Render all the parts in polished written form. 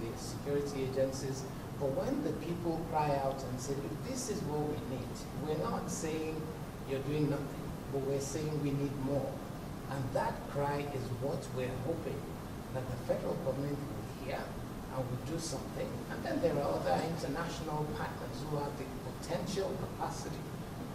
the security agencies. But when the people cry out and say, "Look, this is what we need," we're not saying you're doing nothing, but we're saying we need more. And that cry is what we're hoping that the federal government will hear and will do something. And then there are other international partners who have the potential capacity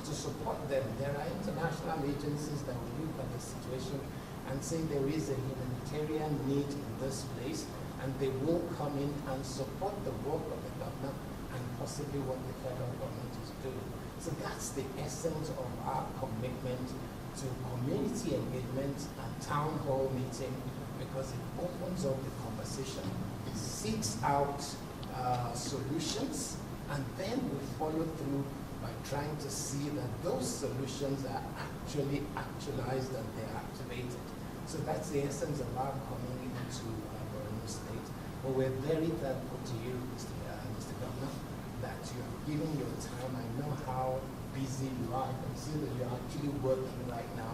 to support them. There are international agencies that will look at the situation and say there is a humanitarian need in this place, and they will come in and support the work of the government and possibly what the federal government is doing. So that's the essence of our commitment to community engagement and town hall meeting, because it opens up the conversation, it seeks out solutions, and then we follow through by trying to see that those solutions are actually actualized and they're activated. So that's the essence of our coming into Borno State. But we're very thankful to you, Mr. Governor, that you have given your time. I know how busy you are. I can see that you're actually working right now.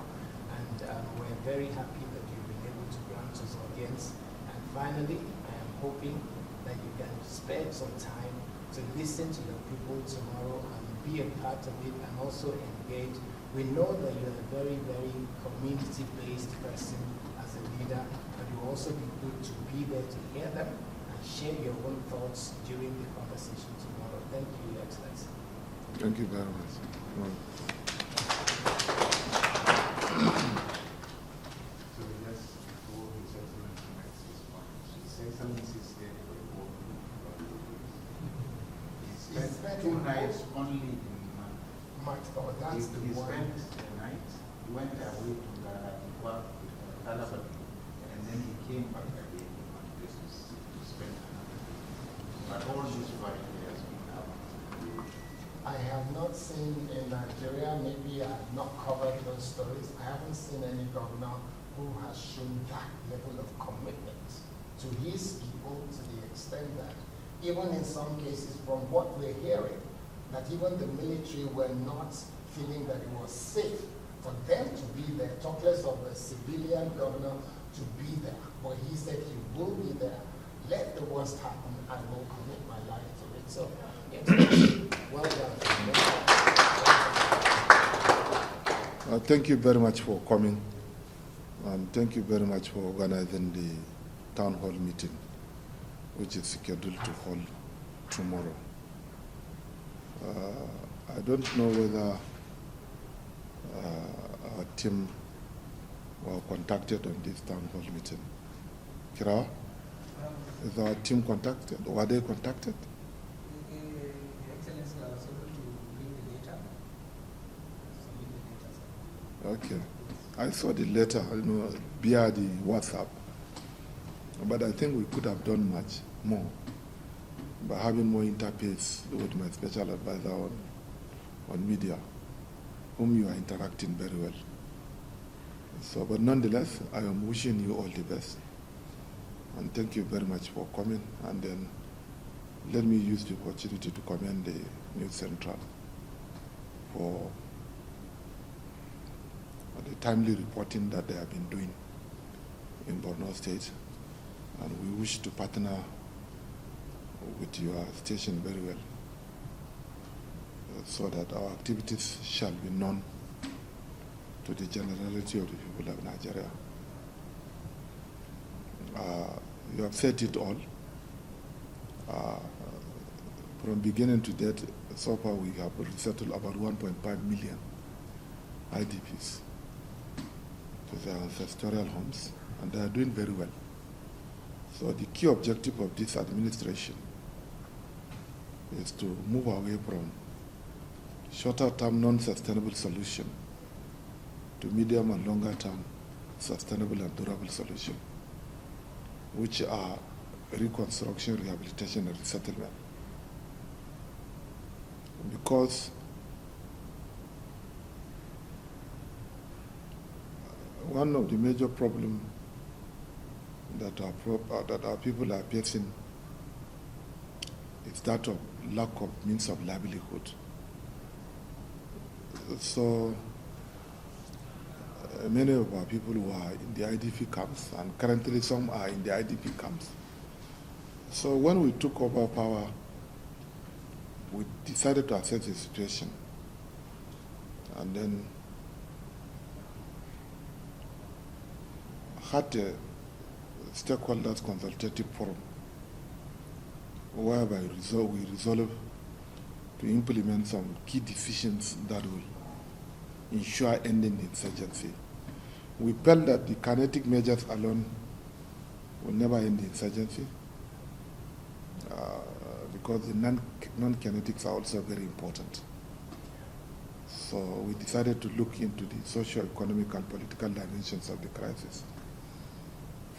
And we're very happy that you've been able to grant us audience. And finally, I am hoping that you can spare some time to listen to your people tomorrow and be a part of it and also engage. We know that you're a very, very community-based person as a leader, and it will also be good to be there to hear them and share your own thoughts during the conversation tomorrow. Thank you, Your Excellency. Thank you very much. So just before resettlement next response, His Excellency said he spent 2 nights only in That's the he one. spent the night, he went away to Garadikwa with Talabani, and then he came back again on business to spend another day. But all this while he has been out. I have not seen in Nigeria, maybe I have not covered those stories. I haven't seen any governor who has shown that level of commitment to his people to the extent that even in some cases from what we're hearing, that even the military were not feeling that it was safe for them to be there, talk less of a civilian governor to be there. But he said he will be there. Let the worst happen, I will commit my life to it. So, well done. Thank you very much for coming, and thank you very much for organizing the town hall meeting, which is scheduled to hold tomorrow. I don't know whether our team were contacted on this town hall meeting. Kira, is our team contacted? Were they contacted? Excellency, I was able to bring the data. Okay. I saw the letter, via the WhatsApp. But I think we could have done much more by having more interface with my special advisor on media, whom you are interacting very well. So, but nonetheless, I am wishing you all the best. And thank you very much for coming. And then let me use the opportunity to commend the News Central for the timely reporting that they have been doing in Borno State. And we wish to partner with your station very well, so that our activities shall be known to the generality of the people of Nigeria. You have said it all. From beginning to date, so far we have resettled about 1.5 million IDPs to their ancestral homes, and they are doing very well. So the key objective of this administration is to move away from shorter-term non-sustainable solution to medium and longer-term sustainable and durable solution, which are reconstruction, rehabilitation, and resettlement. Because one of the major problems that our people are facing is that of lack of means of livelihood. So many of our people who are in the IDP camps, and currently some are in the IDP camps, So when we took over power, we decided to assess the situation. And then had a stakeholders consultative forum whereby we resolved to implement some key decisions that will ensure ending the insurgency. We felt that the kinetic measures alone will never end the insurgency because the non-kinetics are also very important. So we decided to look into the socio-economic and political dimensions of the crisis.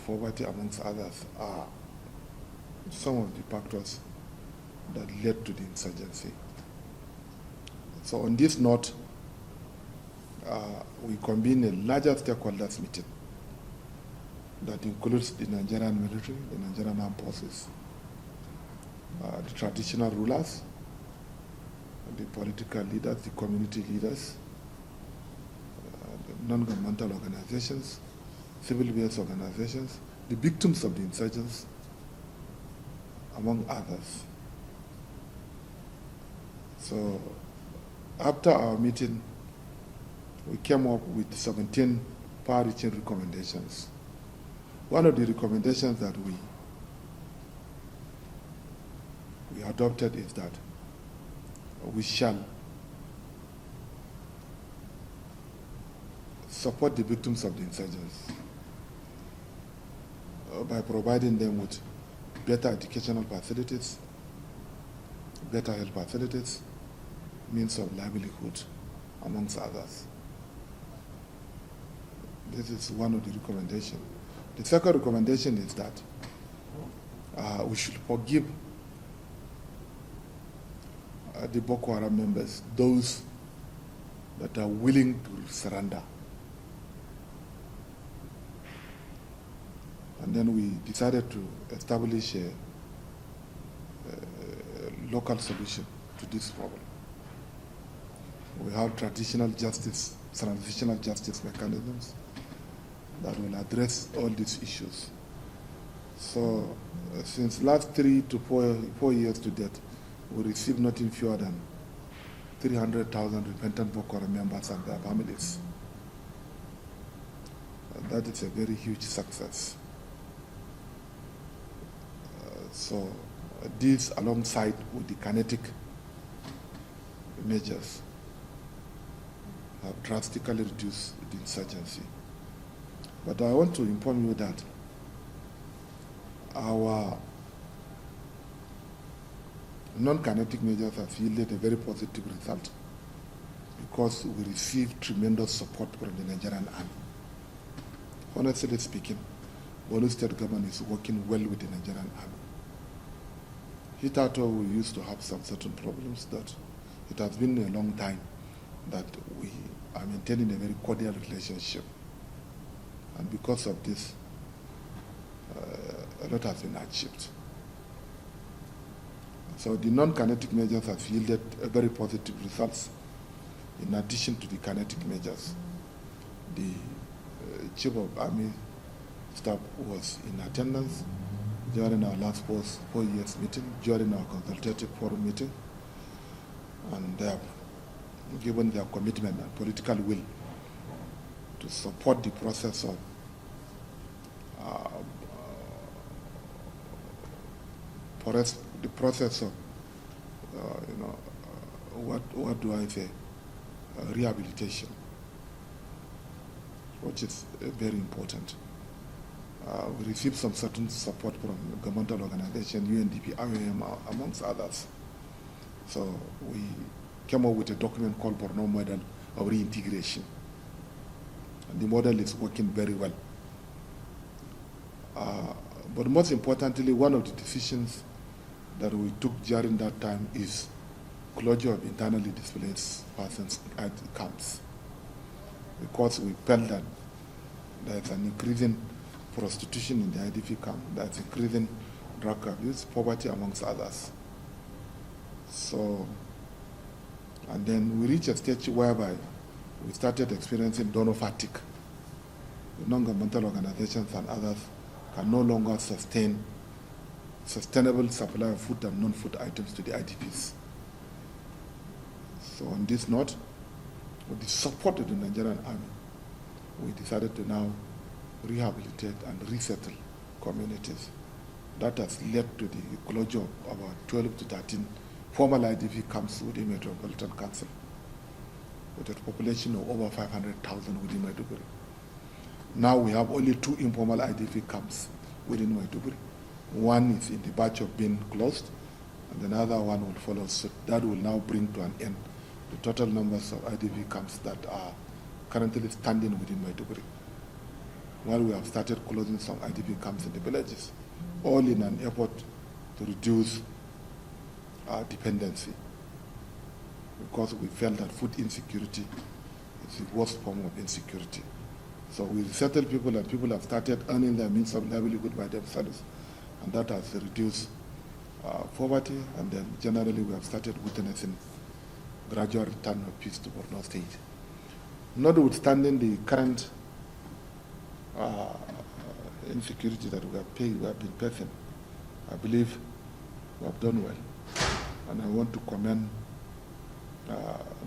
Poverty, amongst others, are some of the factors that led to the insurgency. So on this note, we convened a larger stakeholders meeting that includes the Nigerian military, the Nigerian armed forces, the traditional rulers, the political leaders, the community leaders, the non-governmental organizations, civil-based organizations, the victims of the insurgents, among others. So after our meeting, we came up with 17 far-reaching recommendations. One of the recommendations that we adopted is that we shall support the victims of the insurgents by providing them with better educational facilities, better health facilities, means of livelihood, amongst others. This is one of the recommendations. The second recommendation is that we should forgive the Boko Haram members, those that are willing to surrender. And then we decided to establish a local solution to this problem. We have transitional justice mechanisms that will address all these issues. So since last 3 to 4 years to date, we received nothing fewer than 300,000 repentant Boko Haram members and their families. That is a very huge success. So this, alongside with the kinetic measures, have drastically reduced the insurgency. But I want to inform you that our non-kinetic measures have yielded a very positive result because we received tremendous support from the Nigerian Army. Honestly speaking, Borno state government is working well with the Nigerian Army. Hitherto, we used to have some certain problems that it has been a long time that we are maintaining a very cordial relationship. And because of this, a lot has been achieved. So the non-kinetic measures have yielded a very positive results. In addition to the kinetic measures, the Chief of Army Staff was in attendance during our last 4 years meeting, during our consultative forum meeting, and they have given their commitment and political will to support the process of what do I say, rehabilitation, which is very important. We received some certain support from governmental organizations, UNDP, IOM, amongst others. So we came up with a document called Borno Model of Reintegration. And the model is working very well. But most importantly, one of the decisions that we took during that time is closure of internally displaced persons at camps, because we felt that there's an increasing prostitution in the IDP camp, there's increasing drug abuse, poverty, amongst others. So, and then we reached a stage whereby we started experiencing donor fatigue. The non-governmental organizations and others can no longer sustain sustainable supply of food and non-food items to the IDPs. So on this note, with the support of the Nigerian Army, we decided to now rehabilitate and resettle communities. That has led to the closure of about 12 to 13 formal IDP camps within Metropolitan Council, with a population of over 500,000 within Maiduguri. Now we have only 2 informal IDP camps within Maiduguri. One is in the batch of being closed, and another one will follow. So that will now bring to an end the total numbers of IDP camps that are currently standing within Maiduguri. While we have started closing some IDP camps in the villages, all in an effort to reduce our dependency, because we felt that food insecurity is the worst form of insecurity. So we resettle people, and people have started earning their means of livelihood by themselves, and that has reduced poverty, and then generally we have started witnessing gradual return of peace to Borno State. Notwithstanding the current insecurity that we have been facing, I believe we have done well. And I want to commend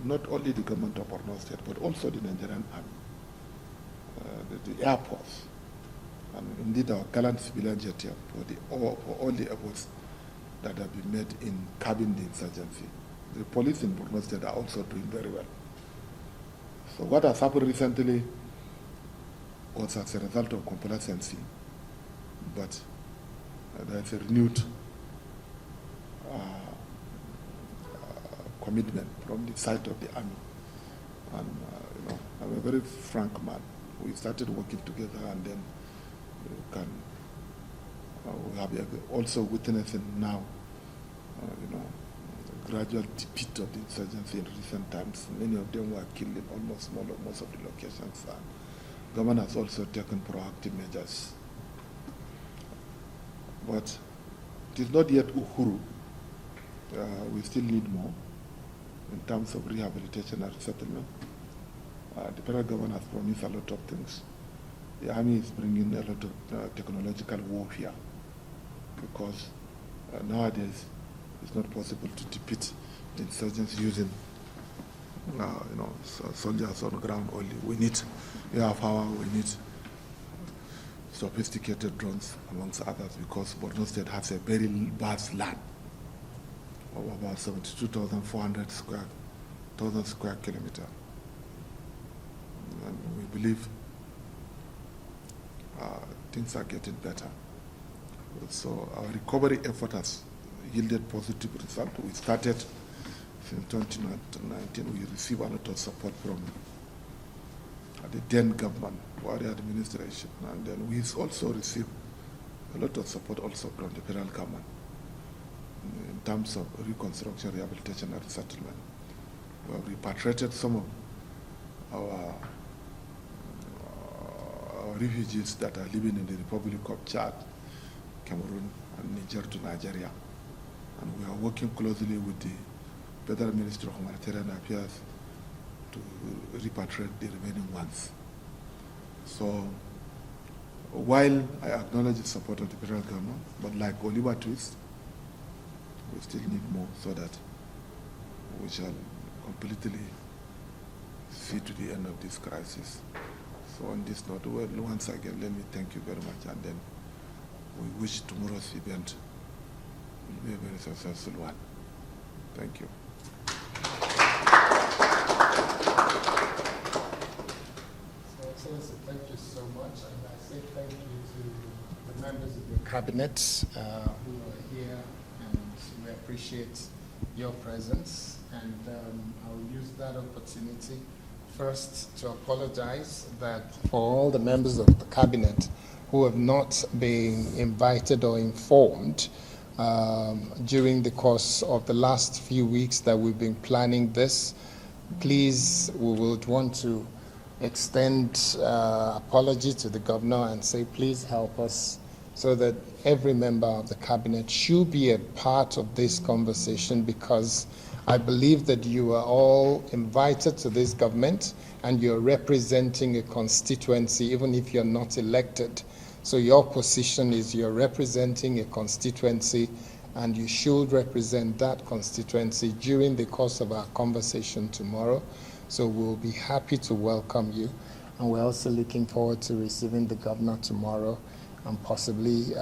not only the government of Borno State, but also the Nigerian Army, the Air Force, and indeed our gallant civilian jet for all the efforts that have been made in curbing the insurgency. The police in Borno State are also doing very well. So what has happened recently was as a result of complacency, but there is a renewed commitment from the side of the army. And I'm a very frank man. We started working together, and then we have also witnessing now, gradual defeat of the insurgency in recent times. Many of them were killed in almost most of the locations. And government has also taken proactive measures. But it is not yet Uhuru. We still need more in terms of rehabilitation and resettlement. The federal government has promised a lot of things. The army is bringing a lot of technological warfare, because nowadays it's not possible to defeat the insurgents using soldiers on the ground only. We need air power, we need sophisticated drones, amongst others, because Borno State has a very vast land of about 72,400 square kilometers. And we believe things are getting better. So our recovery effort has yielded positive results. We started since 2019. We received a lot of support from the then government, or the administration, and then we also received a lot of support also from the federal government in terms of reconstruction, rehabilitation, and resettlement. We have repatriated some of our refugees that are living in the Republic of Chad, Cameroon, and Niger to Nigeria. And we are working closely with the Federal Ministry of Humanitarian Affairs to repatriate the remaining ones. So while I acknowledge the support of the federal government, but like Oliver Twist, we still need more so that we shall completely see to the end of this crisis. So on this note, once again, let me thank you very much, and then we wish tomorrow's event will be a very successful one. Thank you. So, Excellency, thank you so much, and I say thank you to the members of the cabinet who are here, and we appreciate your presence. And I'll use that opportunity first to apologize that for all the members of the cabinet who have not been invited or informed during the course of the last few weeks that we've been planning this. Please, we would want to extend apology to the governor and say, please help us so that every member of the cabinet should be a part of this conversation, because I believe that you are all invited to this government and you're representing a constituency, even if you're not elected. So your position is you're representing a constituency, and you should represent that constituency during the course of our conversation tomorrow. So we'll be happy to welcome you. And we're also looking forward to receiving the governor tomorrow and possibly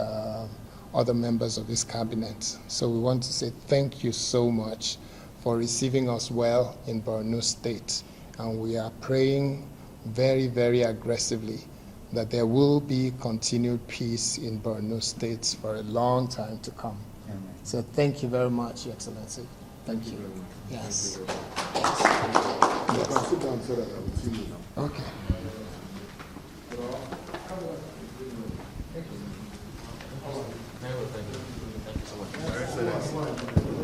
other members of his cabinet. So we want to say thank you so much for receiving us well in Borno State. And we are praying very, very aggressively that there will be continued peace in Borno State for a long time to come. Amen. So thank you very much, Your Excellency. Thank you. very much. Yes. You can sit down so that I will see you now. Okay. Thank you so much.